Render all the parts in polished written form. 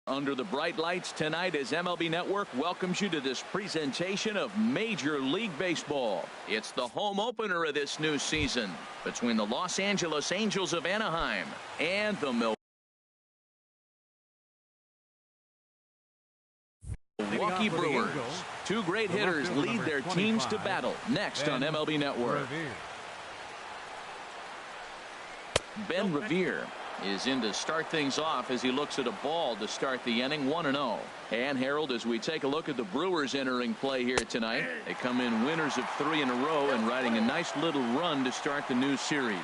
Under the bright lights tonight as MLB Network welcomes you to this presentation of Major League Baseball. It's the home opener of this new season between the Los Angeles Angels of Anaheim and the Milwaukee Brewers. Two great hitters lead their teams to battle next on MLB Network. Ben Revere is in to start things off as he looks at a ball to start the inning, 1-0. And Harold, as we take a look at the Brewers entering play here tonight, they come in winners of 3 in a row and riding a nice little run to start the new series.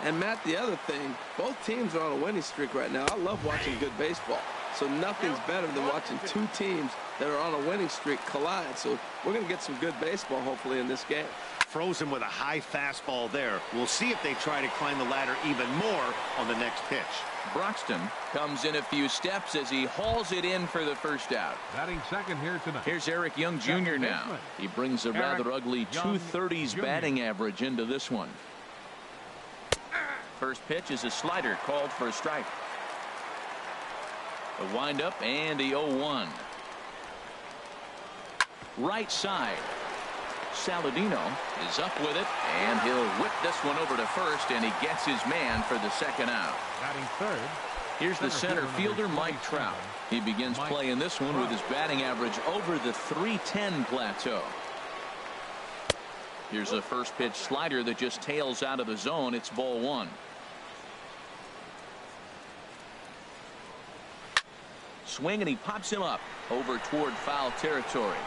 And Matt, the other thing, both teams are on a winning streak right now. I love watching good baseball. So nothing's better than watching two teams that are on a winning streak collide. So we're going to get some good baseball hopefully in this game. Frozen with a high fastball there. We'll see if they try to climb the ladder even more on the next pitch. Broxton comes in a few steps as he hauls it in for the first out. Batting second here tonight. Here's Eric Young Jr. now. He brings a rather ugly 230s batting average into this one. First pitch is a slider called for a strike. A windup and the 0-1. Right side. Saladino is up with it, and he'll whip this one over to first, and he gets his man for the second out. Batting third. Here's the center fielder, Mike Trout. He begins playing this one with his batting average over the .310 plateau. Here's a first pitch slider that just tails out of the zone. It's ball one. Swing, and he pops him up over toward foul territory.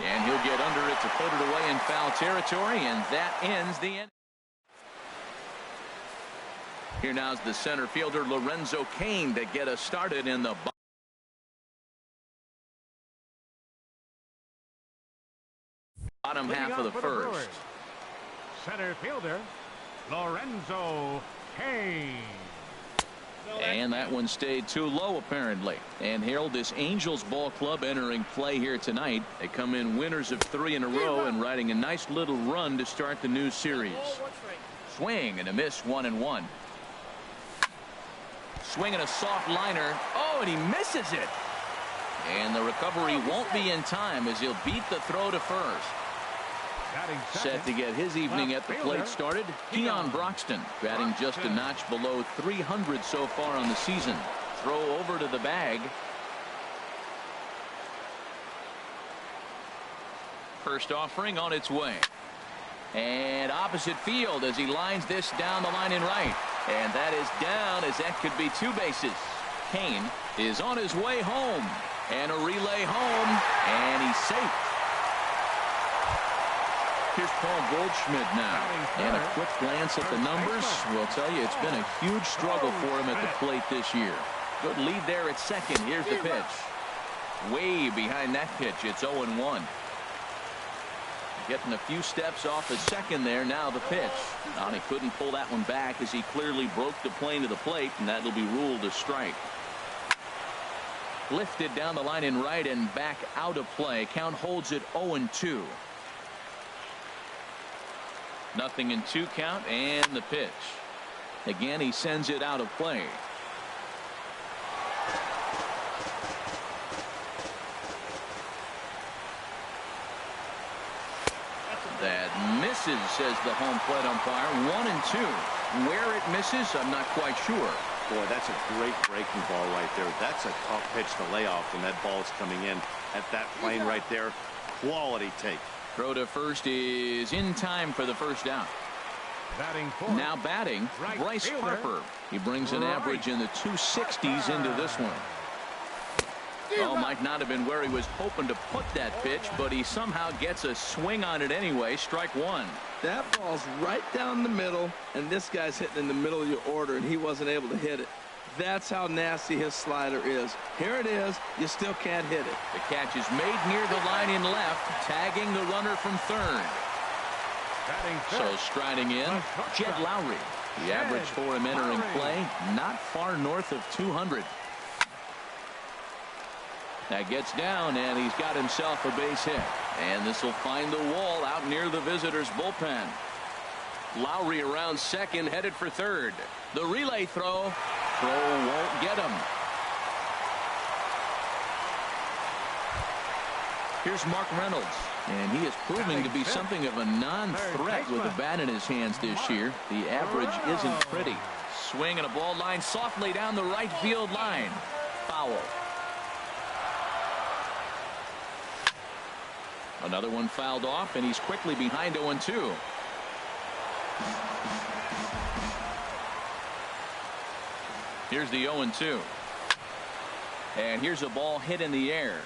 And he'll get under it to put it away in foul territory, and that ends the inning. Here now's the center fielder, Lorenzo Cain, to get us started in the bottom half of the first. Center fielder, Lorenzo Cain. And that one stayed too low, apparently. And Harold, this Angels ball club entering play here tonight. They come in winners of 3 in a row and riding a nice little run to start the new series. Swing and a miss, 1-1. Swing and a soft liner. Oh, and he misses it. And the recovery won't be in time as he'll beat the throw to first. Set to get his evening at the plate started, Keon Broxton, batting just a notch below 300 so far on the season. Throw over to the bag. First offering on its way. And opposite field as he lines this down the line in right. And that is down as that could be 2 bases. Cain is on his way home. And a relay home. And he's safe. Here's Paul Goldschmidt now, and a quick glance at the numbers will tell you it's been a huge struggle for him at the plate this year. Good lead there at second. Here's the pitch. Way behind that pitch. It's 0-1. Getting a few steps off the second there. Now the pitch. Now he couldn't pull that one back as he clearly broke the plane to the plate, and that'll be ruled a strike. Lifted down the line in right and back out of play. Count holds it 0-2. Nothing in 2 count, and the pitch. Again, he sends it out of play. That misses, says the home plate umpire. 1-2. Where it misses, I'm not quite sure. Boy, that's a great breaking ball right there. That's a tough pitch to lay off when that ball's coming in at that plane right there. Quality take. Throw to first is in time for the first out. Now batting, Bryce Harper. He brings an average in the 260s into this one. Oh, might not have been where he was hoping to put that pitch, but he somehow gets a swing on it anyway. Strike one. That ball's right down the middle, and this guy's hitting in the middle of your order, and he wasn't able to hit it. That's how nasty his slider is. Here it is. You still can't hit it. The catch is made near the line in left, tagging the runner from third. So striding in, Jed Lowry. The average for him entering play, not far north of 200. That gets down, and he's got himself a base hit. And this will find the wall out near the visitors' bullpen. Lowry around second, headed for third. The relay throw. Throw won't get him. Here's Mark Reynolds, and he is proving to be something of a non-threat with the bat in his hands this year. The average isn't pretty. Swing and a ball line softly down the right field line. Foul. Another one fouled off, and he's quickly behind 0-2. Here's the 0-2. And here's a ball hit in the air.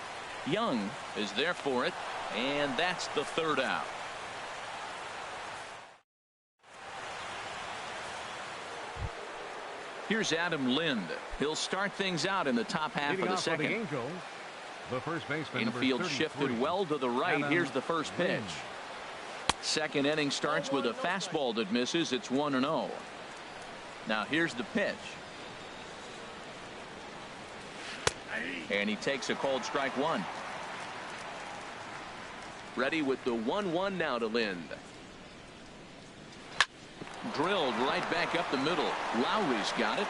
Young is there for it, and that's the third out. Here's Adam Lind. He'll start things out in the top half of the second. The Angels, the first baseman, infield shifted well to the right. Here's the first pitch. Second inning starts with a fastball that misses. It's 1-0. Now here's the pitch. And he takes a called strike one. Ready with the 1-1 now to Lind. Drilled right back up the middle. Lowry's got it.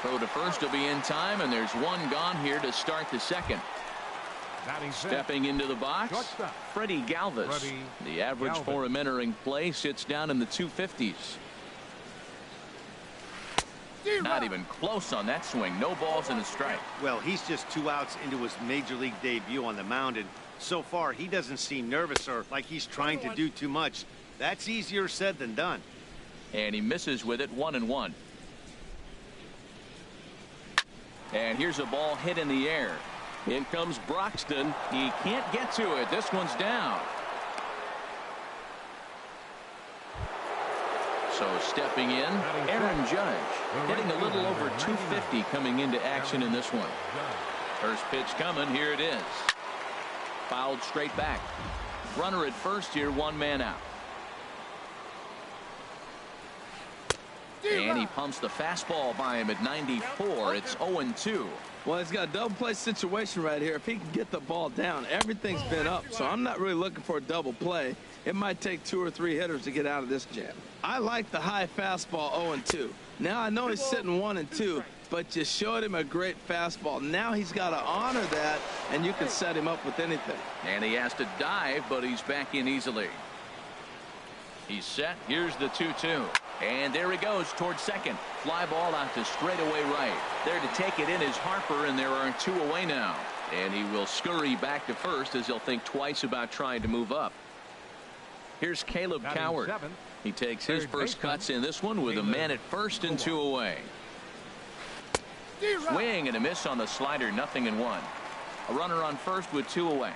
Throw to first will be in time, and there's one gone here to start the second. Stepping into the box, Freddie Galvis. The average for him entering play sits down in the 250s. Not even close on that swing. No balls and a strike. Well, he's just 2 outs into his major league debut on the mound, and so far he doesn't seem nervous or like he's trying to do too much. That's easier said than done. And he misses with it. 1-1. And here's a ball hit in the air. In comes Broxton. He can't get to it. This one's down. So stepping in, Aaron Judge, hitting a little over 250 coming into action in this one. First pitch coming. Here it is. Fouled straight back. Runner at first here, one man out. And he pumps the fastball by him at 94. It's 0-2. Well, he's got a double play situation right here. If he can get the ball down, everything's been up. So I'm not really looking for a double play. It might take 2 or 3 hitters to get out of this jam. I like the high fastball 0-2. Now I know he's sitting 1-2, but you showed him a great fastball. Now he's got to honor that, and you can set him up with anything. And he has to dive, but he's back in easily. He's set. Here's the 2-2. And there he goes towards second. Fly ball out to straightaway right. There to take it in is Harper, and there are 2 away now. And he will scurry back to first as he'll think twice about trying to move up. Here's Caleb Coward. He takes his first cuts in this one with a man at first and 2 away. Swing and a miss on the slider. 0-1. A runner on first with 2 away.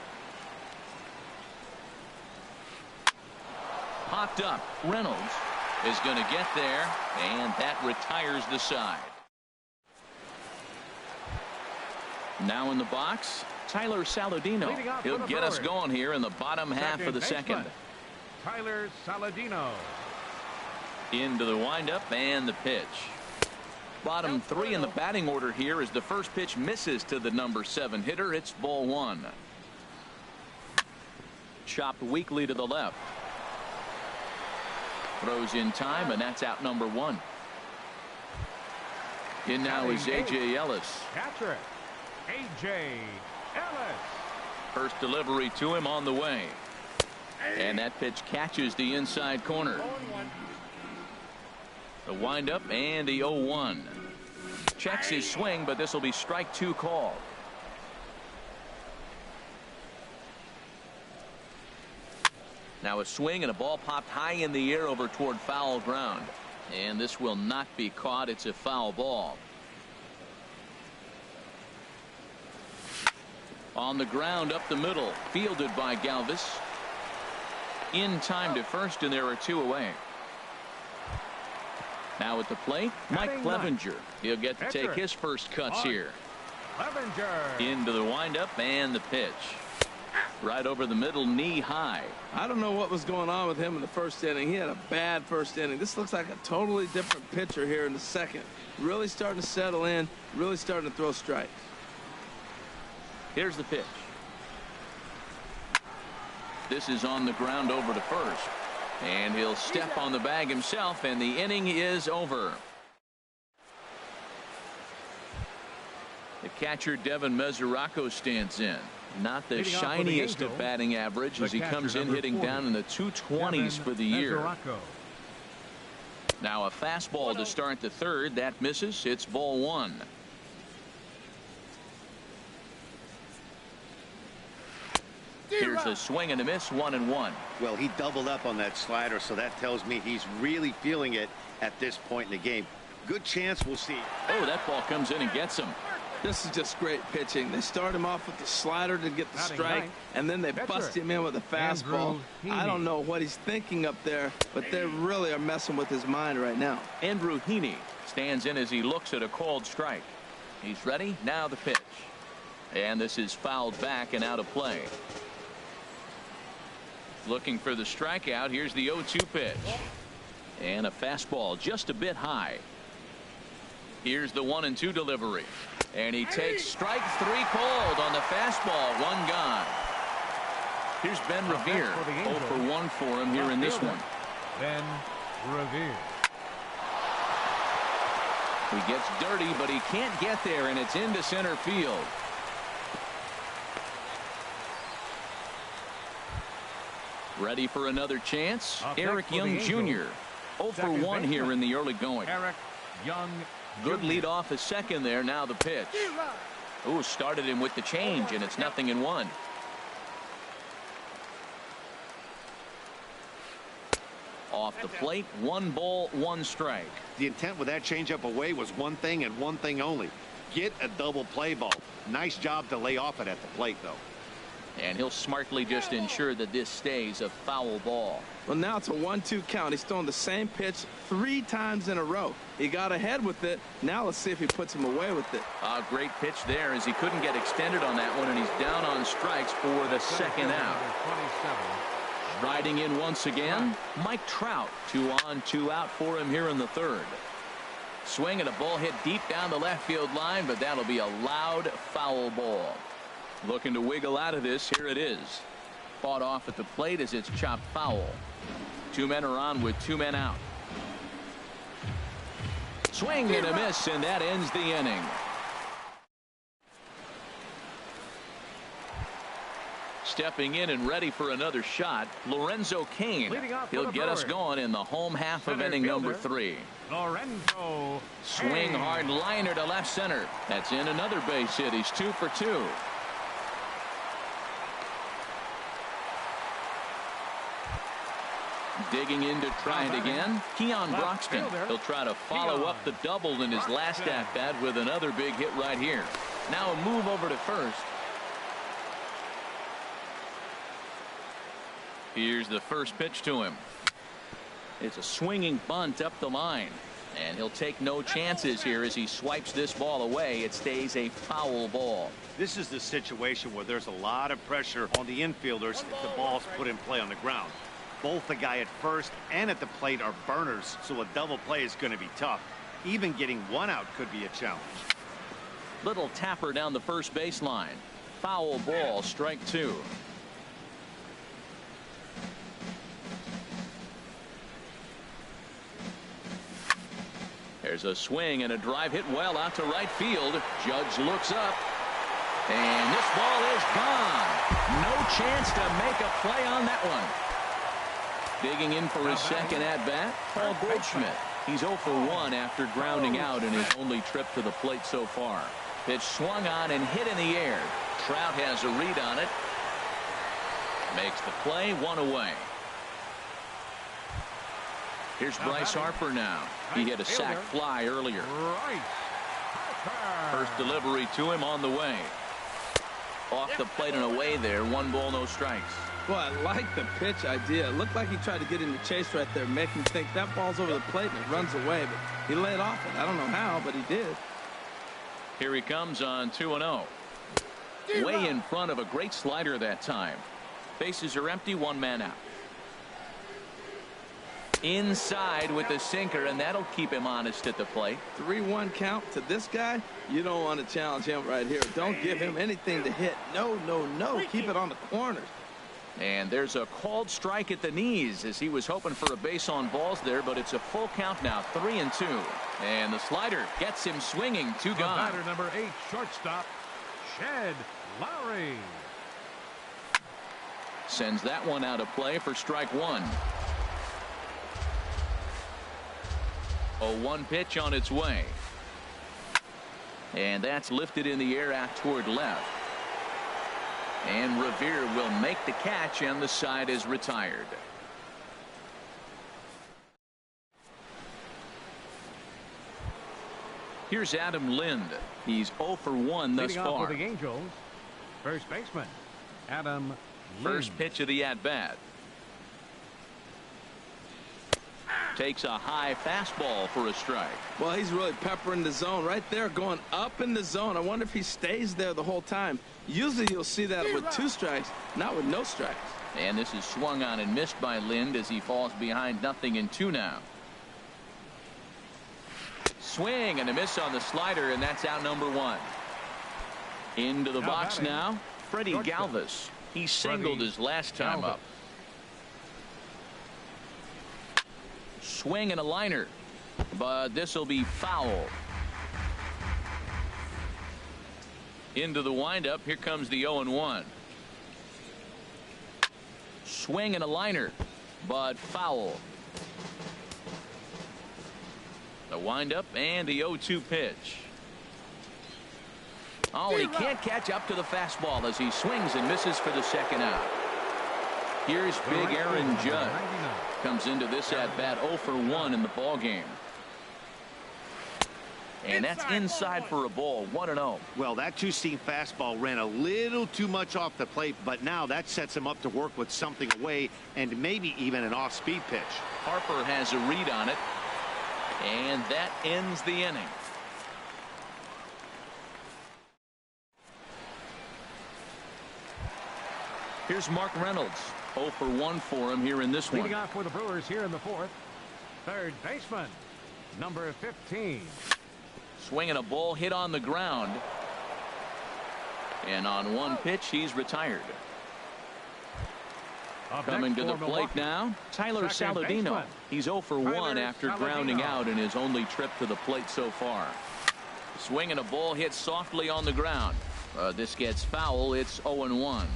Popped up. Reynolds is going to get there, and that retires the side. Now in the box, Tyler Saladino. He'll get us going here in the bottom half of the second. Tyler Saladino. Into the windup and the pitch. Bottom 3 in the batting order here as the first pitch misses to the number 7 hitter. It's ball 1. Chopped weakly to the left. Throws in time, and that's out number 1. In now is A.J. Ellis. Catcher, A.J. Ellis. First delivery to him on the way. And that pitch catches the inside corner. The windup and the 0-1. Checks his swing, but this will be strike 2 called. Now a swing and a ball popped high in the air over toward foul ground. And this will not be caught. It's a foul ball. On the ground up the middle. Fielded by Galvis. In time to first, and there are 2 away. Now at the plate, Mike Clevenger. He'll get to take his first cuts here. Into the windup and the pitch. Right over the middle, knee high. I don't know what was going on with him in the first inning. He had a bad first inning. This looks like a totally different pitcher here in the second. Really starting to settle in, really starting to throw strikes. Here's the pitch. This is on the ground over to first. And he'll step on the bag himself, and the inning is over. The catcher, Devin Mesoraco, stands in. Not the shiniest of batting average as he comes in hitting down in the 220s for the year. Now a fastball to start the third. That misses. It's ball one. Here's a swing and a miss, 1-1. Well, he doubled up on that slider, so that tells me he's really feeling it at this point in the game. Good chance we'll see. Oh, that ball comes in and gets him. This is just great pitching. They start him off with the slider to get the strike, and then they bust him in with a fastball. I don't know what he's thinking up there, but they really are messing with his mind right now. Andrew Heaney stands in as he looks at a called strike. He's ready. Now the pitch. And this is fouled back and out of play. Looking for the strikeout. Here's the 0-2 pitch. And a fastball just a bit high. Here's the 1-2 delivery. And he takes strike three called on the fastball. One gone. Here's Ben Revere. 0 for 1 for him here in this one. Ben Revere. He gets dirty, but he can't get there, and it's into center field. Ready for another chance? Eric Young Jr. 0 for 1 here in the early going. Eric Young. Good lead off a second there. Now the pitch. Ooh, started him with the change, and it's 0-1. Off the plate, 1 ball, 1 strike. The intent with that changeup away was one thing and one thing only. Get a double play ball. Nice job to lay off it at the plate, though. And he'll smartly just ensure that this stays a foul ball. Well, now it's a 1-2 count. He's throwing the same pitch 3 times in a row. He got ahead with it. Now let's see if he puts him away with it. A great pitch there as he couldn't get extended on that one, and he's down on strikes for the second out. Riding in once again, Mike Trout. 2 on, 2 out for him here in the third. Swing and a ball hit deep down the left field line, but that'll be a loud foul ball. Looking to wiggle out of this. Here it is. Fought off at the plate as it's chopped foul. 2 men are on with 2 men out. Swing and a miss, and that ends the inning. Stepping in and ready for another shot, Lorenzo Cain. He'll get us going in the home half of inning number 3. Lorenzo. Swing hard liner to left center. That's in another base hit. He's 2 for 2. Digging in to try it again. Keon Broxton. He'll try to follow up the double in his last at-bat with another big hit right here. Now a move over to first. Here's the first pitch to him. It's a swinging bunt up the line. And he'll take no chances here as he swipes this ball away. It stays a foul ball. This is the situation where there's a lot of pressure on the infielders if the ball's put in play on the ground. Both the guy at first and at the plate are burners, so a double play is going to be tough. Even getting 1 out could be a challenge. Little tapper down the first baseline. Foul ball, strike 2. There's a swing and a drive hit well out to right field. Judge looks up. And this ball is gone. No chance to make a play on that one. Digging in for his second at-bat, Paul Goldschmidt. He's 0 for 1 after grounding out in his only trip to the plate so far. Pitch swung on and hit in the air. Trout has a read on it. Makes the play, 1 away. Here's Bryce Harper now. He hit a sac fly earlier. First delivery to him on the way. Off the plate and away there. 1 ball, no strikes. Well, I like the pitch idea. It looked like he tried to get in the chase right there, make him think that ball's over the plate and it runs away. But he laid off it. I don't know how, but he did. Here he comes on 2-0. Way in front of a great slider that time. Bases are empty, 1 man out. Inside with the sinker, and that'll keep him honest at the plate. 3-1 count to this guy. You don't want to challenge him right here. Don't give him anything to hit. No, no, no. Keep it on the corners. And there's a called strike at the knees as he was hoping for a base on balls there, but it's a full count now, 3-2. And the slider gets him swinging, 2 gone. Batter number 8, shortstop, Shed Lowry. Sends that one out of play for strike one. 0-1 pitch on its way. And that's lifted in the air out toward left. And Revere will make the catch, and the side is retired. Here's Adam Lind. He's 0 for 1 thus far. Leading off for the Angels, first baseman Adam Lind. First pitch of the at-bat. Takes a high fastball for a strike. Well, he's really peppering the zone right there, going up in the zone. I wonder if he stays there the whole time. Usually you'll see that with 2 strikes, not with no strikes. And this is swung on and missed by Lind as he falls behind 0-2 now. Swing and a miss on the slider, and that's out number 1. Into the box now, Freddie Galvis. He singled his last time up. Swing and a liner, but this will be foul. Into the windup. Here comes the 0-1. Swing and a liner, but foul. The windup and the 0-2 pitch. Oh, he can't catch up to the fastball as he swings and misses for the second out. Here's big Aaron Judge. Comes into this at bat 0 for 1 in the ball game. And that's inside for a ball. 1-0. Well, that two-seam fastball ran a little too much off the plate, but now that sets him up to work with something away and maybe even an off-speed pitch. Harper has a read on it, and that ends the inning. Here's Mark Reynolds. 0 for 1 for him here in this one. Leading off for the Brewers here in the 4th, third baseman number 15. Swinging a ball hit on the ground, and on 1 pitch he's retired. Coming to the plate now, Tyler Saladino. He's 0 for 1 after grounding out in his only trip to the plate so far. Swinging a ball hit softly on the ground. This gets foul. It's 0-1.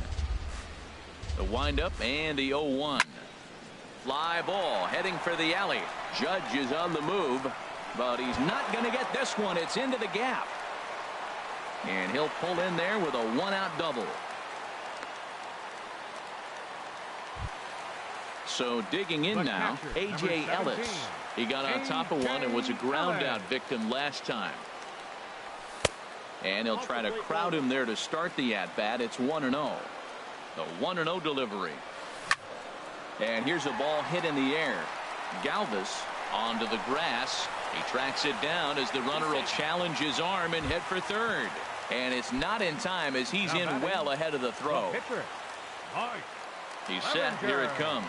The windup and the 0-1. Fly ball heading for the alley. Judge is on the move, but he's not going to get this one. It's into the gap, and he'll pull in there with a 1-out double. So digging in now, A.J. Ellis. He got on top of one and was a ground out victim last time. And he'll try to crowd him there to start the at bat. It's 1-0. The 1-0 delivery. And here's a ball hit in the air. Galvis onto the grass. He tracks it down as the runner will challenge his arm and head for third. And it's not in time as he's in well ahead of the throw. He's set. Here it comes.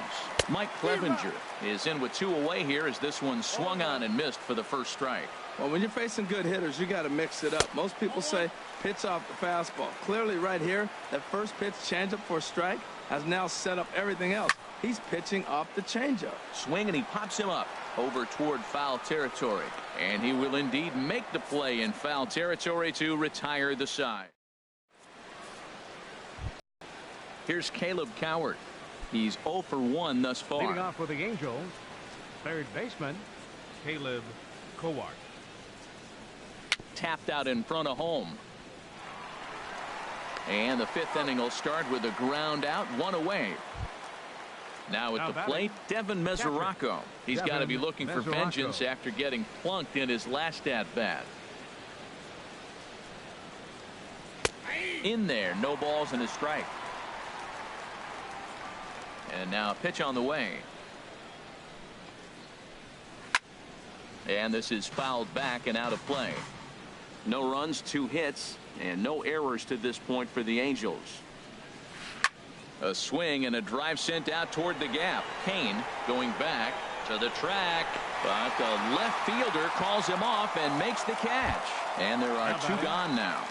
Mike Clevenger is in with 2 away here as this one swung on and missed for the first strike. Well, when you're facing good hitters, you got to mix it up. Most people say pitch off the fastball. Clearly right here, that first pitch changeup for a strike has now set up everything else. He's pitching off the changeup. Swing, and he pops him up over toward foul territory. And he will indeed make the play in foul territory to retire the side. Here's Caleb Coward. He's 0 for 1 thus far. Leading off with the Angels, third baseman Caleb Coward. Tapped out in front of home. And the 5th inning will start with a ground out, 1 away. Now at the plate, Devin Mesoraco. He's got to be looking for vengeance after getting plunked in his last at bat. In there, no balls and a strike. And now a pitch on the way. And this is fouled back and out of play. No runs, 2 hits, and no errors to this point for the Angels. A swing and a drive sent out toward the gap. Kane going back to the track, but the left fielder calls him off and makes the catch. And there are 2 gone now.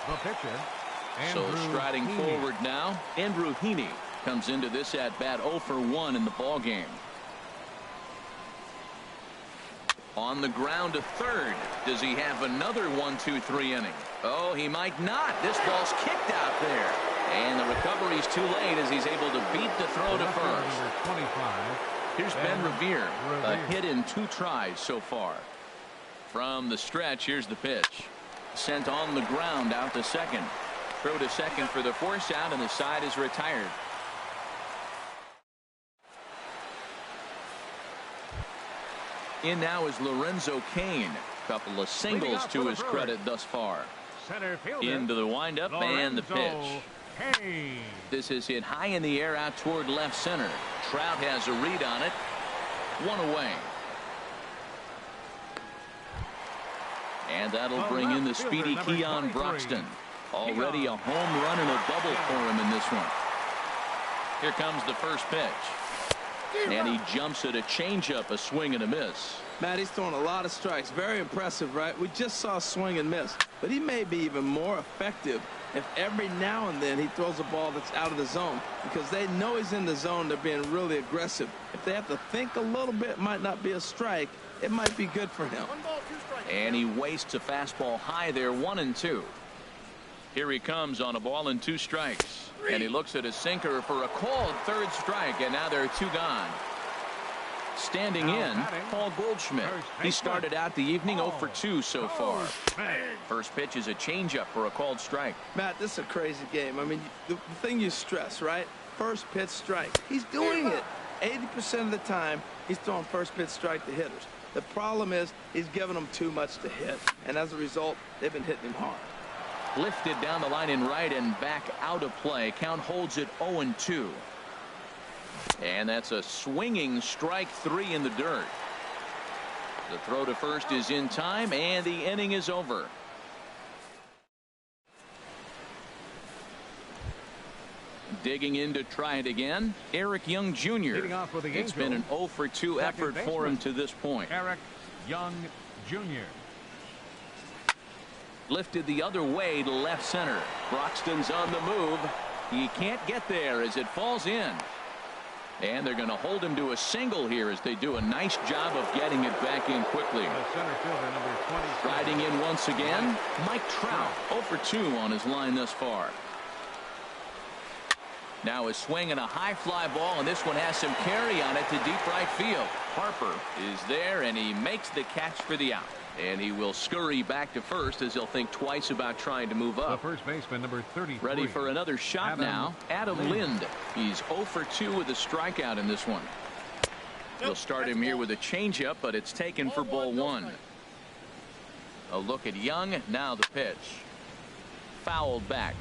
So striding forward now, Andrew Heaney comes into this at bat 0 for 1 in the ball game. On the ground to third. Does he have another 1-2-3 inning? Oh, he might not. This ball's kicked out there. And the recovery's too late as he's able to beat the throw to first. Here's Ben Revere. A hit in 2 tries so far. From the stretch, here's the pitch. Sent on the ground out to second. Throw to second for the force out, and the side is retired. In now is Lorenzo Cain. Couple of singles to his credit thus far. Into the windup and the pitch. This is hit high in the air out toward left center. Trout has a read on it. 1 away. And that'll bring in the speedy Keon Broxton. Already a home run and a double for him in this one. Here comes the first pitch. And he jumps at a changeup, a swing and a miss. Matt, he's throwing a lot of strikes. Very impressive, right? We just saw a swing and miss. But he may be even more effective if every now and then he throws a ball that's out of the zone, because they know he's in the zone. They're being really aggressive. If they have to think a little bit, it might not be a strike. It might be good for him. And he wastes a fastball high there, 1-2. Here he comes on a ball and 2 strikes. And he looks at a sinker for a called 3rd strike, and now there are 2 gone. Standing in, Paul Goldschmidt. He started out the evening 0 for 2 so far. First pitch is a changeup for a called strike. Matt, this is a crazy game. I mean, the thing you stress, right? First pitch strike. He's doing it. 80% of the time, he's throwing first pitch strike to hitters. The problem is he's giving them too much to hit. And as a result, they've been hitting him hard. Lifted down the line in right and back out of play. Count holds it 0-2. And that's a swinging strike 3 in the dirt. The throw to first is in time, and the inning is over. Digging in to try it again, Eric Young Jr. It's been an 0 for 2 effort for him to this point. Eric Young Jr. Lifted the other way to left center. Broxton's on the move. He can't get there as it falls in. And they're going to hold him to a single here as they do a nice job of getting it back in quickly. Riding in once again, Mike Trout, 0 for 2 on his line thus far. Now a swing and a high fly ball, and this one has some carry on it to deep right field. Harper is there, and he makes the catch for the out. And he will scurry back to first as he'll think twice about trying to move up. The first baseman, number 33. Ready for another shot now. Adam Lind. He's 0 for 2 with a strikeout in this one. We'll start him here with a changeup, but it's taken for ball 1. A look at Young. Now the pitch. Fouled back.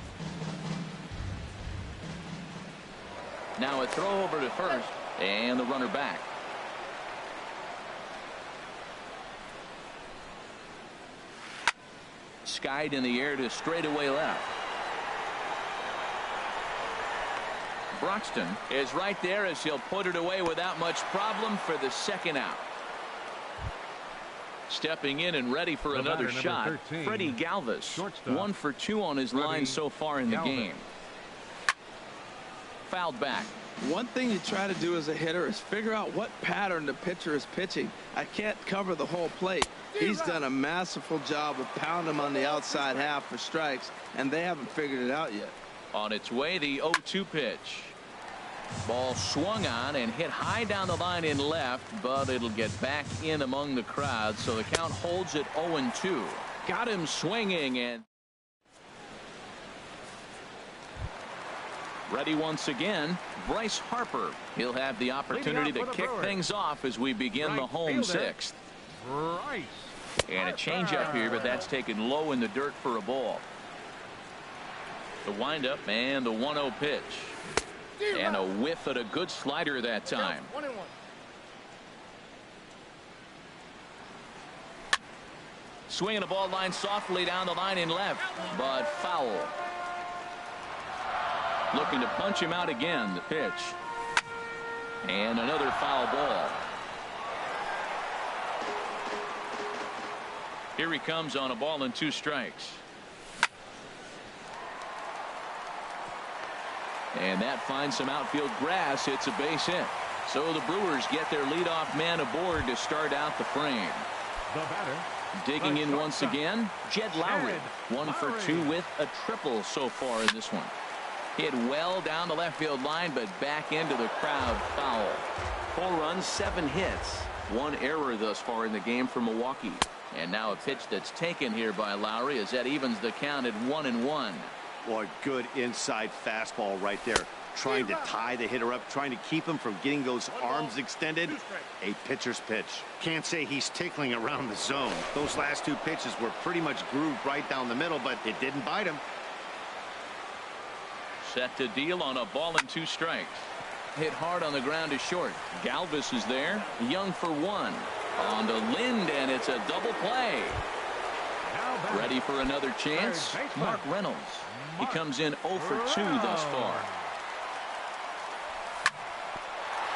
Now a throw over to first, and the runner back. Skied in the air to straightaway left. Broxton is right there as he'll put it away without much problem for the second out. Stepping in and ready for another shot, 13, Freddie Galvis. shortstop. 1 for 2 on his line so far in the game. Fouled back. One thing you try to do as a hitter is figure out what pattern the pitcher is pitching. I can't cover the whole plate. He's done a masterful job of pounding him on the outside half for strikes, and they haven't figured it out yet. On its way, the 0-2 pitch. Ball swung on and hit high down the line in left, but it'll get back in among the crowd, so the count holds at 0-2. Got him swinging, and ready once again, Bryce Harper. He'll have the opportunity to kick things off as we begin the home 6th. Bryce. And a changeup here, but that's taken low in the dirt for a ball. The windup and the 1-0 pitch. And a whiff at a good slider that time. Swinging a ball line softly down the line in left, but foul. Looking to punch him out again. The pitch. And another foul ball. Here he comes on a ball and 2 strikes. And that finds some outfield grass. It's a base hit. So the Brewers get their leadoff man aboard to start out the frame. The batter. Digging in once again, Jed Lowry. 1 for 2 with a triple so far in this one. Hit well down the left field line, but back into the crowd. Foul. 4 runs, 7 hits. 1 error thus far in the game for Milwaukee. And now a pitch that's taken here by Lowry as that evens the count at 1-1. Boy, good inside fastball right there. Trying to tie the hitter up, trying to keep him from getting those arms extended. A pitcher's pitch. Can't say he's tickling around the zone. Those last 2 pitches were pretty much grooved right down the middle, but it didn't bite him. Set to deal on a ball and 2 strikes. Hit hard on the ground to short. Galvis is there. Young for 1. On to Lind, and it's a double play. Ready for another chance. Mark Reynolds. He comes in 0 for 2 thus far.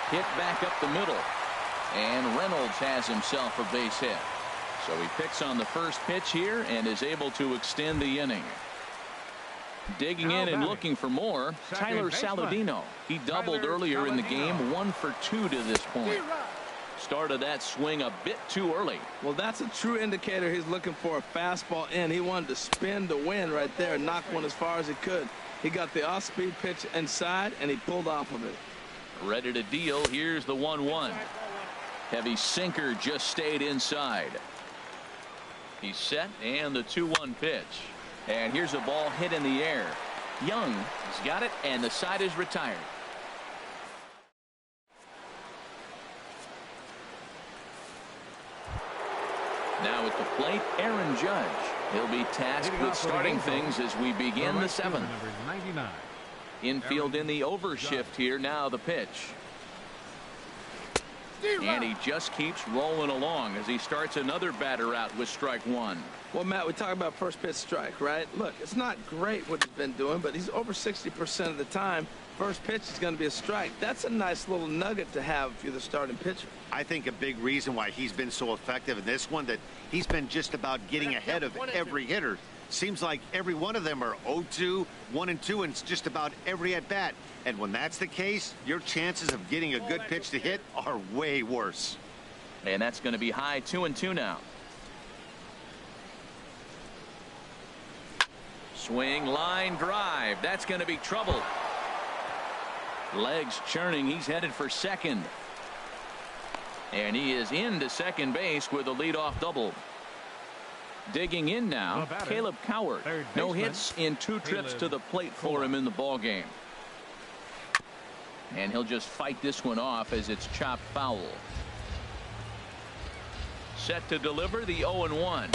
Hit back up the middle. And Reynolds has himself a base hit. So he picks on the first pitch here and is able to extend the inning. Digging in and looking for more, Tyler Saladino. He doubled earlier in the game, 1 for 2 to this point. Started that swing a bit too early. Well, that's a true indicator he's looking for a fastball in. He wanted to spin to win right there and knock one as far as he could. He got the off-speed pitch inside, and he pulled off of it. Ready to deal. Here's the 1-1. Heavy sinker just stayed inside. He's set, and the 2-1 pitch. And here's a ball hit in the air. Young has got it, and the side is retired. Now at the plate, Aaron Judge. He'll be tasked with starting things as we begin the 7th. Infield in the overshift here. Now the pitch. And he just keeps rolling along as he starts another batter out with strike 1. Well, Matt, we talk about first pitch strike, right? Look, it's not great what he's been doing, but he's over 60% of the time. First pitch is going to be a strike. That's a nice little nugget to have if you're the starting pitcher. I think a big reason why he's been so effective in this one, that he's been just about getting ahead of every hitter. Seems like every one of them are 0-2, 1-2, and it's just about every at bat. And when that's the case, your chances of getting a good pitch to hit are way worse. And that's going to be high. 2-2 now. Swing, line drive. That's going to be trouble. Legs churning. He's headed for second. And he is into second base with a leadoff double. Digging in now, Caleb Coward. No hits in 2 trips to the plate for him in the ball game. And he'll just fight this one off as it's chopped foul. Set to deliver the 0-1.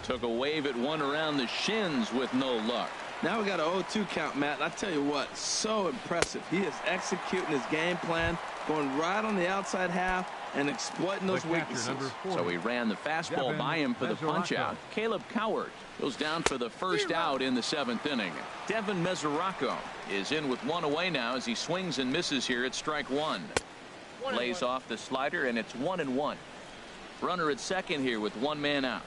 Took a wave at one around the shins with no luck. Now we got an 0-2 count, Matt. And I tell you what, so impressive. He is executing his game plan, going right on the outside half and exploiting those weaknesses. So he ran the fastball by him for the punch out. Caleb Coward goes down for the first out in the 7th inning. Devin Mesoraco is in with 1 away now as he swings and misses here at strike 1. Lays off the slider, and it's 1-1. Runner at second here with 1 man out.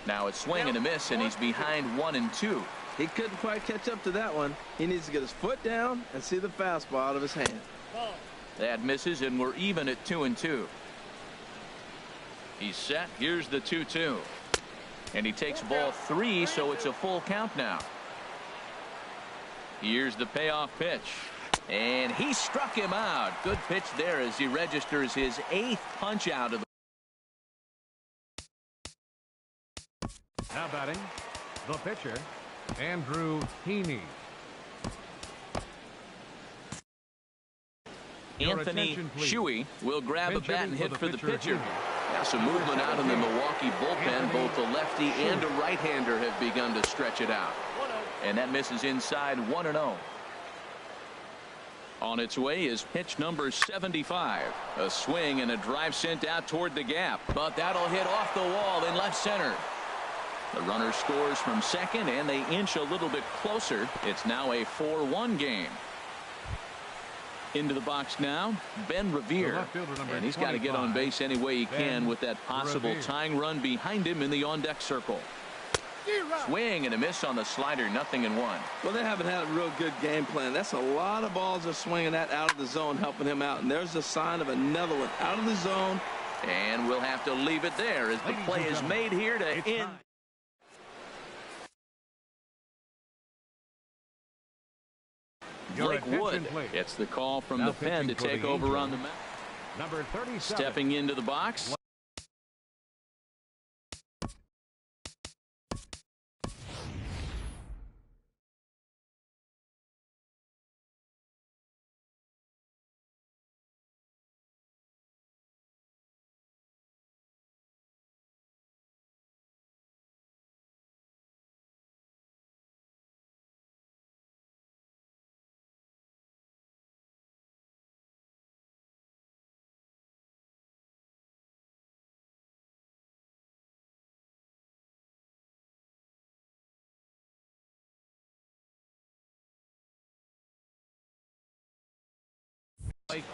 Now it's swing and a miss, and he's behind 1-2. He couldn't quite catch up to that one. He needs to get his foot down and see the fastball out of his hand. That misses, and we're even at 2-2. He's set. Here's the 2-2. And he takes ball 3, so it's a full count now. Here's the payoff pitch. And he struck him out. Good pitch there as he registers his 8th punch out of the. Now batting, the pitcher, Andrew Heaney. Anthony Shuey will grab a bat and hit for the pitcher. Now some movement out in the Milwaukee bullpen. Both the lefty and a right-hander have begun to stretch it out. And that misses inside 1-0. On its way is pitch number 75. A swing and a drive sent out toward the gap. But that'll hit off the wall in left center. The runner scores from second, and they inch a little bit closer. It's now a 4-1 game. Into the box now, Ben Revere. And he's got to get on base any way he can with that possible tying run behind him in the on-deck circle. Swing and a miss on the slider, 0-1. Well, they haven't had a real good game plan. That's a lot of balls they're swinging at out of the zone, helping him out. And there's a sign of another one out of the zone. And we'll have to leave it there as the play is made here to end. Blake Wood gets the call from the pen to take over on the mound. Number 37. Stepping into the box.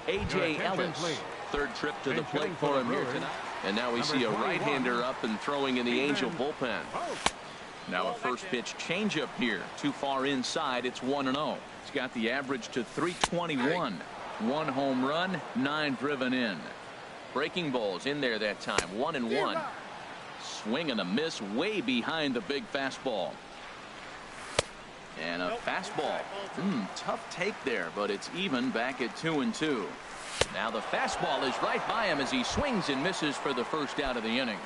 A.J. Ellis, third trip to the plate for him here tonight. And now we see a right-hander up and throwing in the Angel bullpen. Now a first pitch changeup here. Too far inside. It's 1-0. It's got the average to 321. 1 home run, 9 driven in. Breaking balls in there that time. 1-1. Swing and a miss way behind the big fastball. And a fastball. Tough take there, but it's even back at 2-2. Now the fastball is right by him as he swings and misses for the first out of the inning.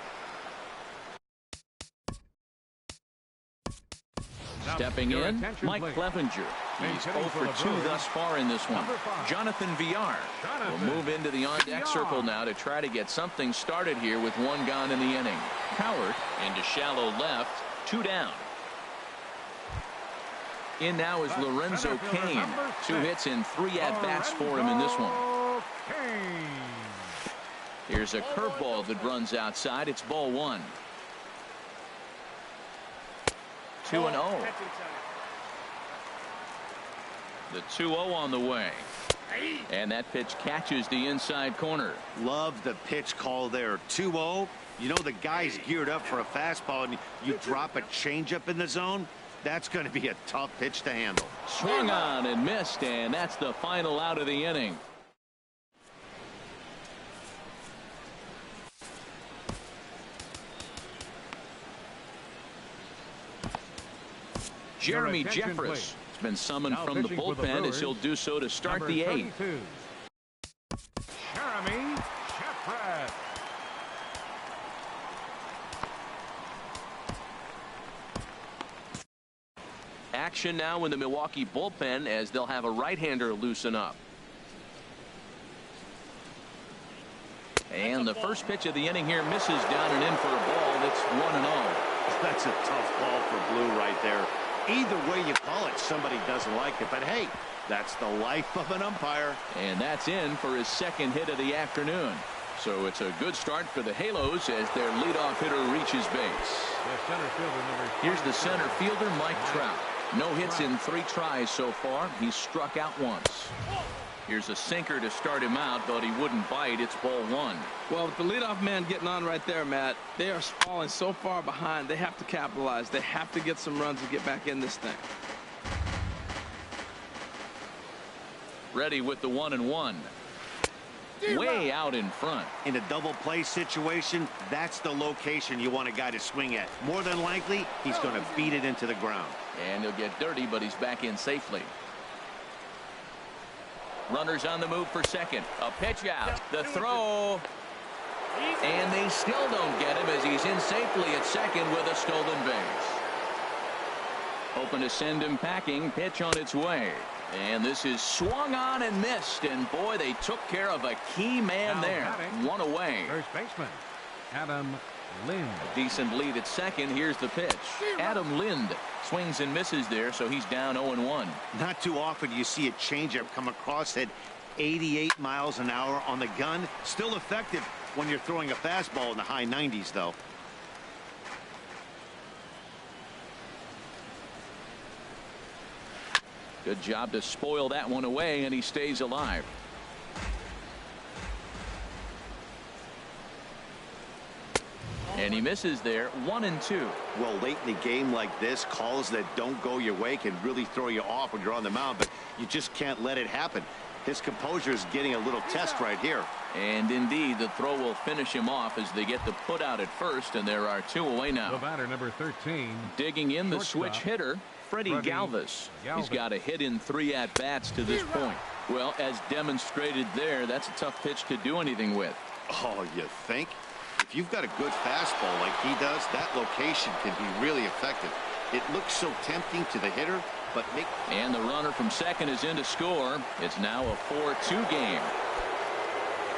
Stepping in, Mike Clevenger. He's 0 for 2 thus far in this one. Jonathan Villar will move into the on-deck circle now to try to get something started here with 1 gone in the inning. Howard into shallow left, 2 down. In now is Lorenzo Cain. 2 hits and 3 at-bats for him in this one. Here's a curveball that runs outside. It's ball 1. 2-0. The 2-0 on the way. And that pitch catches the inside corner. Love the pitch call there. 2-0. You know the guy's geared up for a fastball, and you drop a changeup in the zone. That's going to be a tough pitch to handle. Swung on and missed, and that's the final out of the inning. Jeremy Jeffress has been summoned from the bullpen as he'll do so to start the 8th. Jeremy Jeffress. Action now in the Milwaukee bullpen as they'll have a right-hander loosen up. And the first pitch of the inning here misses down and in for a ball. That's 1-0. That's a tough ball for Blue right there. Either way you call it, somebody doesn't like it. But hey, that's the life of an umpire. And that's in for his 2nd hit of the afternoon. So it's a good start for the Halos as their leadoff hitter reaches base. Here's the center fielder, Mike Trout. No hits in 3 tries so far. He's struck out once. Here's a sinker to start him out, but he wouldn't bite. It's ball 1. Well, with the leadoff man getting on right there, Matt, they are falling so far behind. They have to capitalize. They have to get some runs to get back in this thing. Ready with the 1-1. Way out in front. In a double play situation, that's the location you want a guy to swing at. More than likely, he's going to beat it into the ground. And he'll get dirty, but he's back in safely. Runners on the move for second. A pitch out. The throw. And they still don't get him as he's in safely at second with a stolen base. Hoping to send him packing. Pitch on its way. And this is swung on and missed. And boy, they took care of a key man there. 1 away. First baseman, Adam Lind. A decent lead at second. Here's the pitch. Adam Lind swings and misses there, so he's down 0-1. Not too often you see a changeup come across at 88 miles an hour on the gun. Still effective when you're throwing a fastball in the high 90s, though. Good job to spoil that one away, and he stays alive. And he misses there. 1-2. Well, late in the game like this, calls that don't go your way can really throw you off when you're on the mound, but you just can't let it happen. His composure is getting a little test right here. And indeed, the throw will finish him off as they get the put out at first, and there are 2 away now. The batter, number 13. Digging in the switch hitter, Freddie Galvis. He's got a hit in 3 at-bats to this point. Well, as demonstrated there, that's a tough pitch to do anything with. Oh, you think? If you've got a good fastball like he does, that location can be really effective. It looks so tempting to the hitter, but and the runner from second is in to score. It's now a 4-2 game.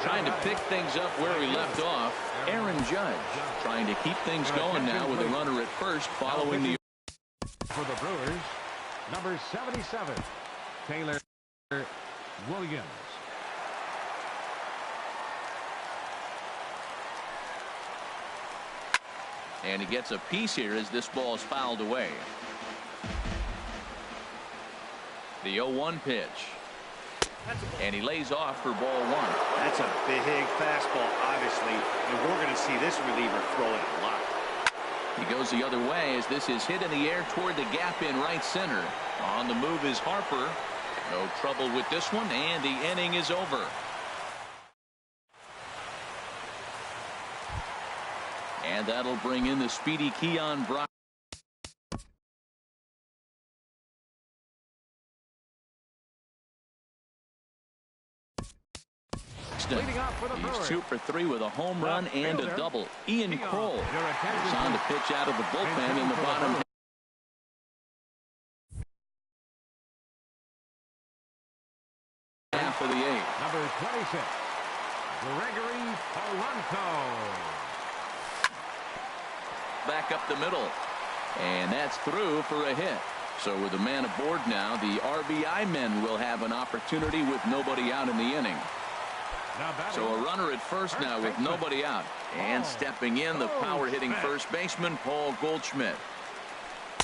Trying to pick things up where we left off, Aaron Judge trying to keep things going now with a runner at first following the. For the Brewers, number 77, Taylor Williams. And he gets a piece here as this ball is fouled away. The 0-1 pitch. And he lays off for ball 1. That's a big fastball, obviously, and we're going to see this reliever throw it a lot. He goes the other way as this is hit in the air toward the gap in right center. On the move is Harper. No trouble with this one, and the inning is over. And that'll bring in the speedy Keon Brock. He's 2 for 3 with a home run and a double. Ian Kroll is on to pitch out of the bullpen in the bottom half of the 8th. Number 26, Gregory Polanco. Back up the middle, and that's through for a hit. So with a man aboard now, the RBI men will have an opportunity with nobody out in the inning. So a runner at first now with nobody out. And stepping in, the power-hitting first baseman, Paul Goldschmidt.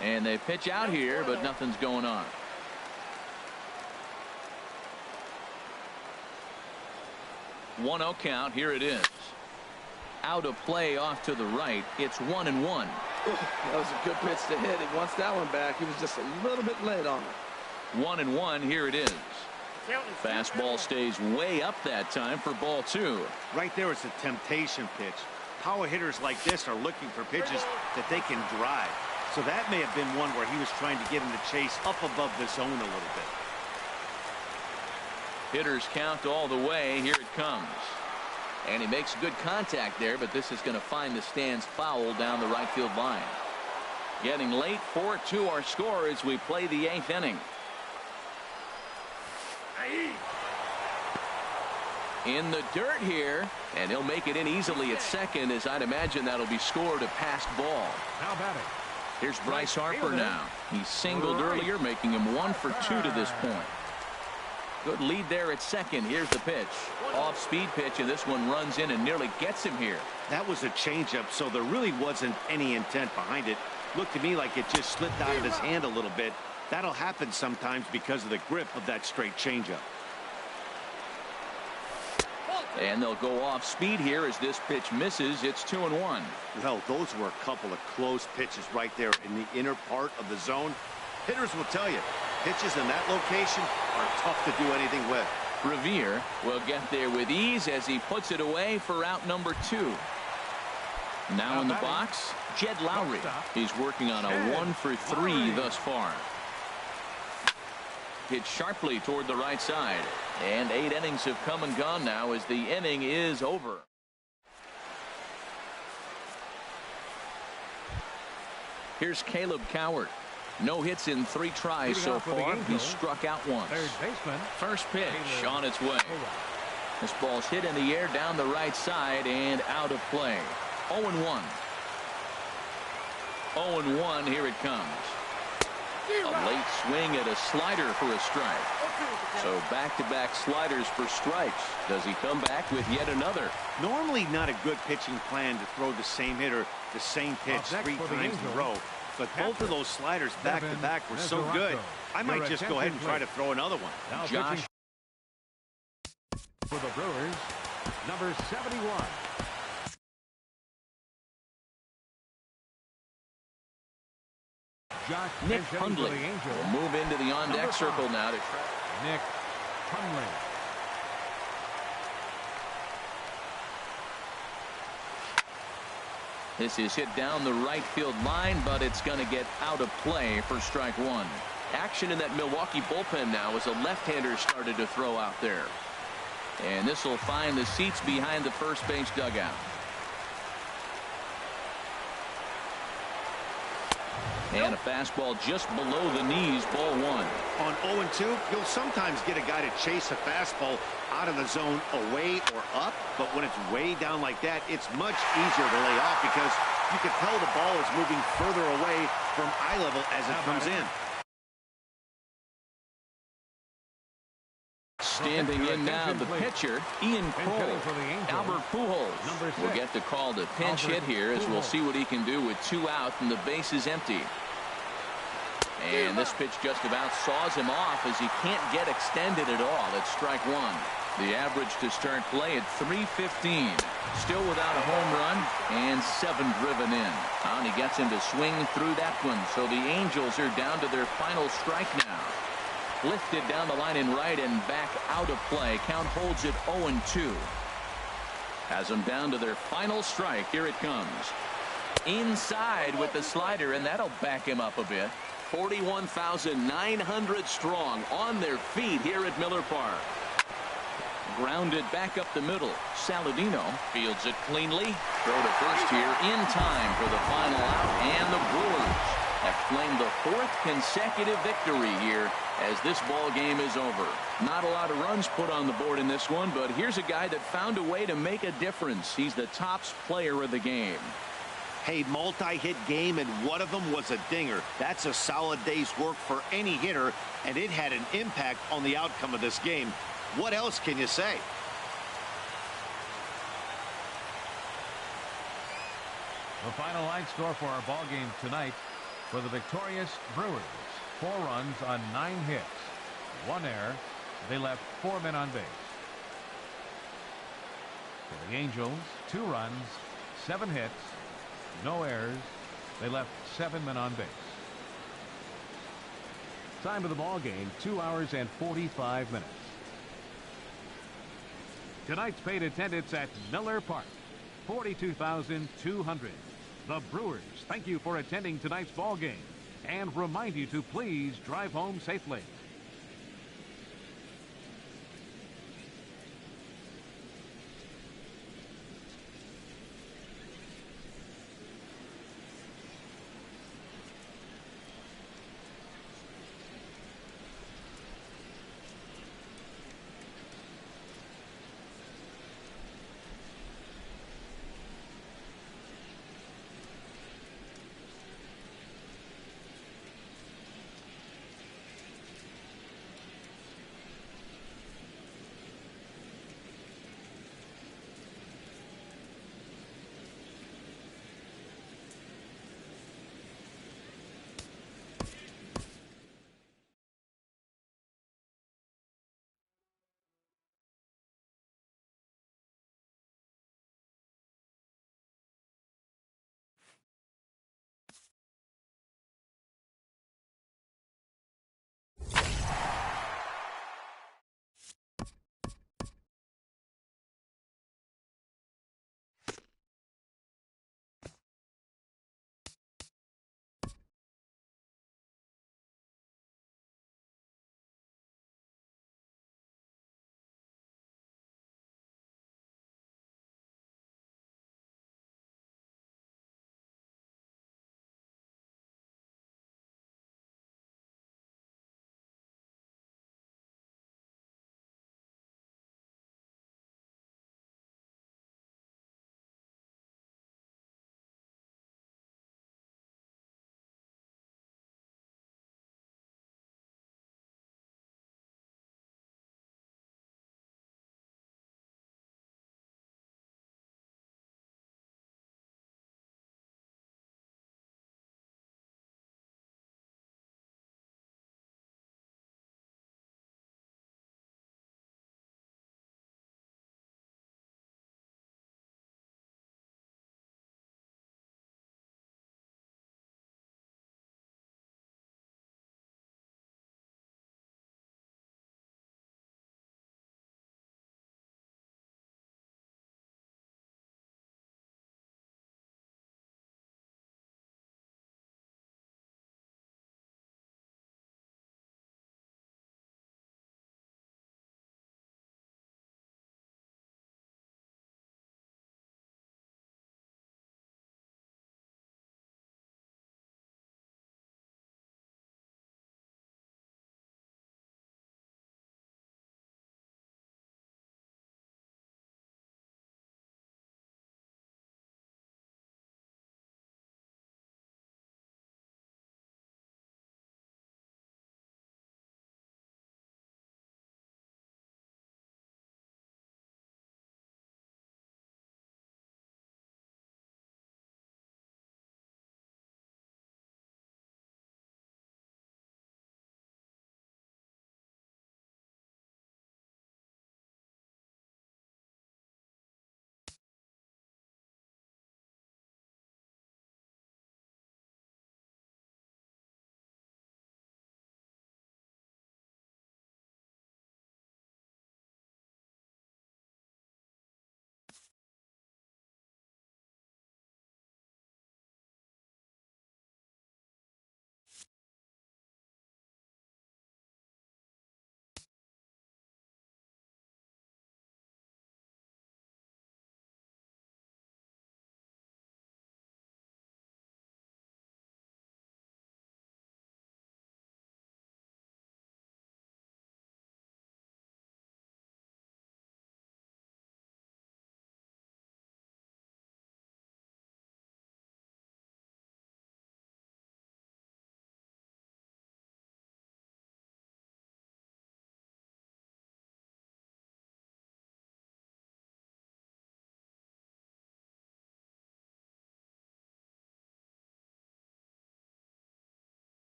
And they pitch out here, but nothing's going on. One 0 count. Here it is. Out of play off to the right. It's 1-1. That was a good pitch to hit. He wants that one back. He was just a little bit late on it. 1-1. Here it is. Fastball stays way up that time for ball 2. Right there, it's a temptation pitch. Power hitters like this are looking for pitches that they can drive. So that may have been one where he was trying to get him to chase up above the zone a little bit. Hitters count all the way. Here it comes. And he makes good contact there, but this is going to find the stands foul down the right field line. Getting late, 4-2 our score as we play the 8th inning. In the dirt here, and he'll make it in easily at second, as I'd imagine that'll be scored a passed ball. How about it? Here's Bryce Harper now. He singled earlier, making him 1 for 2 to this point. Good lead there at second. Here's the pitch. Off-speed pitch, and this one runs in and nearly gets him here. That was a changeup, so there really wasn't any intent behind it. Looked to me like it just slipped out of his hand a little bit. That'll happen sometimes because of the grip of that straight changeup. And they'll go off speed here as this pitch misses. It's 2-1. Well, those were a couple of close pitches right there in the inner part of the zone. Hitters will tell you, pitches in that location are tough to do anything with. Revere will get there with ease as he puts it away for out number 2. Now in the box, Jed Lowry. He's working on a 1 for 3 thus far. Hit sharply toward the right side. And 8 innings have come and gone now as the inning is over. Here's Caleb Coward. No hits in 3 tries so far. He's struck out once. First pitch on its way. This ball's hit in the air down the right side and out of play. 0-1. 0-1. Here it comes. A late swing at a slider for a strike. So back-to-back sliders for strikes. Does he come back with yet another? Normally not a good pitching plan to throw the same hitter the same pitch 3 times in a row. But both of those sliders back-to-back were so good, I might just go ahead and try to throw another one. Josh. For the Brewers, number 71. Nick Hundley will move into the on-deck circle now to try. Nick Hundley. This is hit down the right field line, but it's going to get out of play for strike one. Action in that Milwaukee bullpen now as a left-hander started to throw out there. And this will find the seats behind the first base dugout. And a fastball just below the knees, ball one. On 0-2, you'll sometimes get a guy to chase a fastball out of the zone away or up, but when it's way down like that, it's much easier to lay off because you can tell the ball is moving further away from eye level as it comes in. Standing in now, the pitcher, Ian Cole. Albert Pujols will get the call to pinch hit here as we'll see what he can do with 2 out and the base is empty. And this pitch just about saws him off as he can't get extended at all. It's strike one. The average to start play at 315. Still without a home run and 7 driven in. And he gets him to swing through that one. So the Angels are down to their final strike now. Lifted down the line in right and back out of play. Count holds it 0-2. Has them down to their final strike. Here it comes. Inside with the slider, and that'll back him up a bit. 41,900 strong on their feet here at Miller Park. Grounded back up the middle. Saladino fields it cleanly. Throw to first here in time for the final out, and the Brewers have claimed the 4th consecutive victory here as this ball game is over. Not a lot of runs put on the board in this one, but here's a guy that found a way to make a difference. He's the tops player of the game. Hey, multi-hit game, and one of them was a dinger. That's a solid day's work for any hitter, and it had an impact on the outcome of this game. What else can you say? The final line score for our ball game tonight for the victorious Brewers: 4 runs on 9 hits, 1 error. They left 4 men on base. For the Angels, 2 runs, 7 hits, no errors. They left 7 men on base. Time of the ball game, 2 hours and 45 minutes. Tonight's paid attendance at Miller Park, 42,200. The Brewers thank you for attending tonight's ball game and remind you to please drive home safely.